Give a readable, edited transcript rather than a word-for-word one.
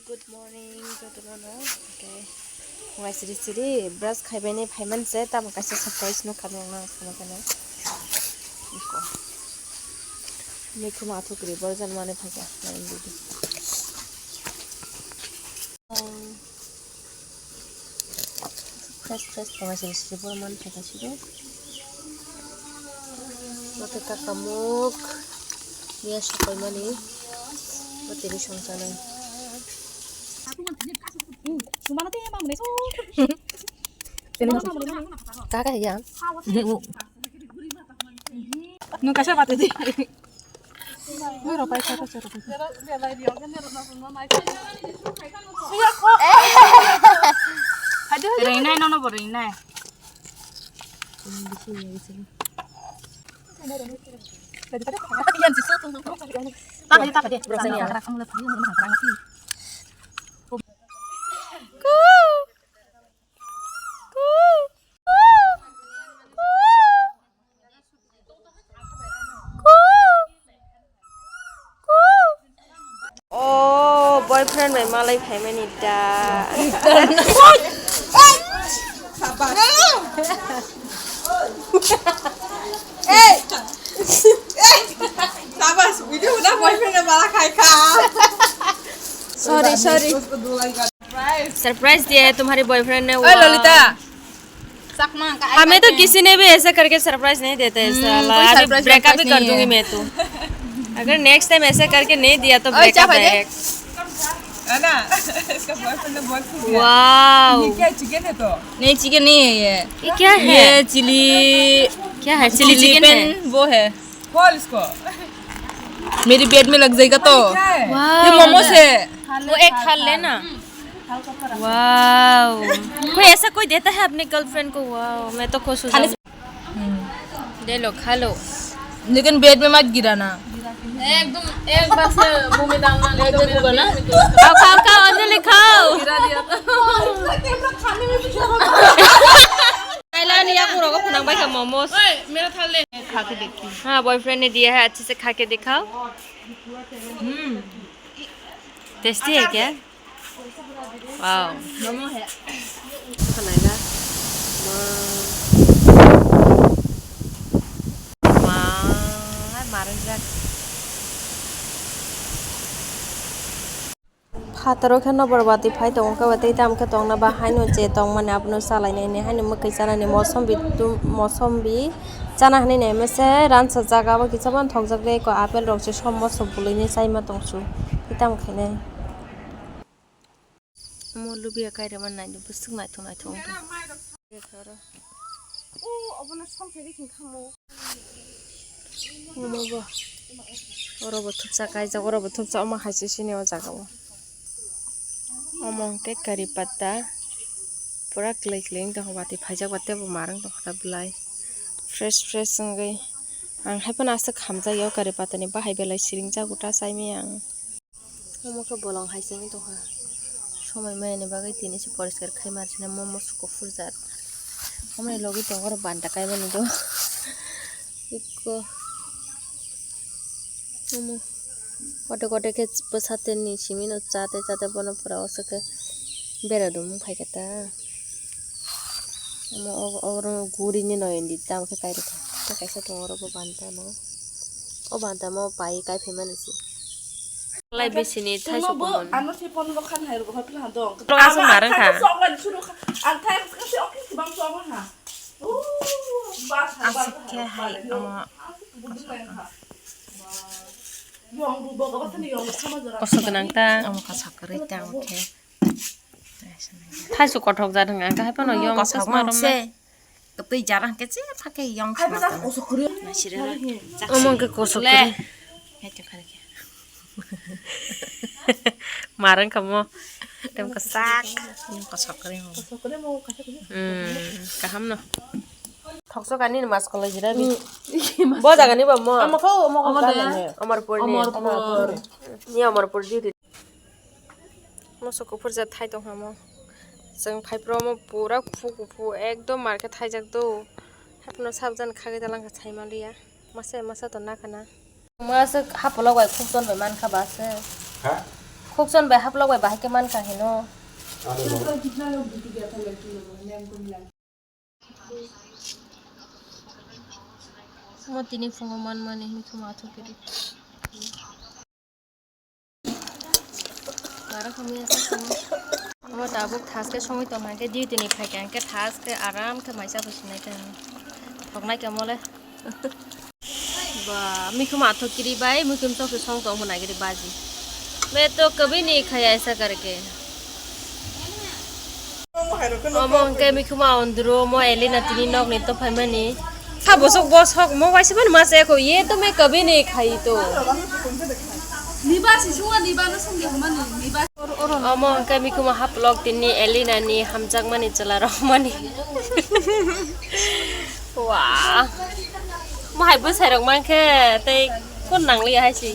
Good morning, Jodono. Okay. Why siri brush khai bani phaiman se tam ka surprise no kanong na sama kana. Iko. Mekhu ma thukri borjan mane phaja. Fresh why siri borman phaja siro. Mate ka kamuk. Dia sokoy mani. Mate ni songsanay. Kakak yang nunca se bate de mero pai cara aduh reina no reina oh boyfriend mai malai phaimai ni da sabas video udah boyfriend malah khai kha sorry surprise दिया है तुम्हारे boyfriend ने। ओए ललिता हमें तो किसी ने भी ऐसा करके सरप्राइज नहीं देते है साला। आज ब्रेकअप भी कर दूंगी मैं तो। अगर नेक्स्ट टाइम ऐसे करके नहीं दिया तो ब्रेकअप है ना। इसका बॉयफ्रेंड ने बहुत खुश है। वाओ ये क्या चिकन है तो नहीं चिकन नहीं है ये क्या है? ये चिली क्या है? चिली चिकन है वो है खोल इसको मेरी बेड में लग जाएगा तो ये मोमोस है वो एक खा लेना। वाओ कोई ऐसा कोई देता है अपने गर्लफ्रेंड को? वाओ मैं तो खुश हो जाऊंगी। ले लो खा लो लेकिन बेड में मत गिराना एकदम एक बार से मुंह में डालना नहीं तो मेरा ना खाओ अंजलि खाओ गिरा दिया था खाने में भी नहीं आप पूरा को फुनांग भाई का मोमोस मेरा थाल ले खा के देखिए। हाँ बॉयफ्रेंड ने दिया है अच्छे से खा के दिखाओ। टेस्टी है क्या? वाओ मोमो है बनाएगा फातरो खन बरबाती फाइ दं का बते दाम का दं ना बा हाइनो जे दं माने आपनो सालायने ने हाइनो मकै जानाने मौसम बि जाना हने ने मेसे रानसा जागा बा किसाबन थक जागले को आपेल रक्से समो सब बुलैने साइमा दंसु दाम खायने मलु बिया कायरे मन नाइनो बुसुक नायथं ओ अबना सम फेरि खिन खामो मबो अरबो थुपसा काय जा अरबो थुपसा अमा खायसे सिनेवा जागाव omong ke kari pata pura kling dong bati phajak bate bo marang dong ta blai fresh ngai ang haipon asa khamja yaw kari pata ni bahai belai siring ja guta saimi ang omo ko bolong haisemi dong ha somai mai ne bagai tini se poriskar khai marchina momo suko furzat omne logi tongor banda kai bani do ikko omo kote ke pesate ni simino chate bono pura osake bera dum phai kata amo oro guri ni no endi tam ke kai reka ta kaisa to oro bo banta no o banta mo pai kai pheman si lai besini thai so bon ano si pon lo khan hai ro ha pla dong to aso marang kha sokan suru an thai ka si ok si bang so ha asike hai kosok nangta amo kosok kerita oke thai su kothok ja dang ka haipano yong kosok marom se ketui jarang kece pakai yong omong ke kosok le hecho kare ke marang kamu tem kesak kosok kare mo kaham no thokso kani mas kolai jira bi bo jaga ni ba mo amarpur ni amarpur di मोसौखौ फुरजा Thai दं हामो जों फाइफ्राव मो पूरा कुफु एकदम market थाइजाक दो हापनो साबजान खागे दालां का थाइ मालिया मसा तो ना खाना मसा हापलो गाय खुसन बे मान खाबासे Khokson bai haplok bai bahai ke man ka hino. Mo tini fungoman mani mikuma thokiri. Bara kami asa kami. Mo tabuk thas ke somoi to mangke duty ni phai kan ke thas ke aram ke maisa pusinai ke. Thoknai ke mole. Ba mikuma thokiri bai mikum to ke song to hunai giri baji. मैं तो कभी नहीं खाया ऐसा करके मो के मिखुमा अंदरो मो एली नतिनी नक ने तो फैमनी खाबोसक बसक मो वाइसे बन मासे को ये तो मैं कभी नहीं खाई तो निबा सिसुआ निबा न संगे हमनी निबा मो के मिखुमा हाप लग तिनी एली नानी हमजक मनी चला रहमनी वाह मो हाइबो साइरक मानखे तै कोन नांगली हाइसि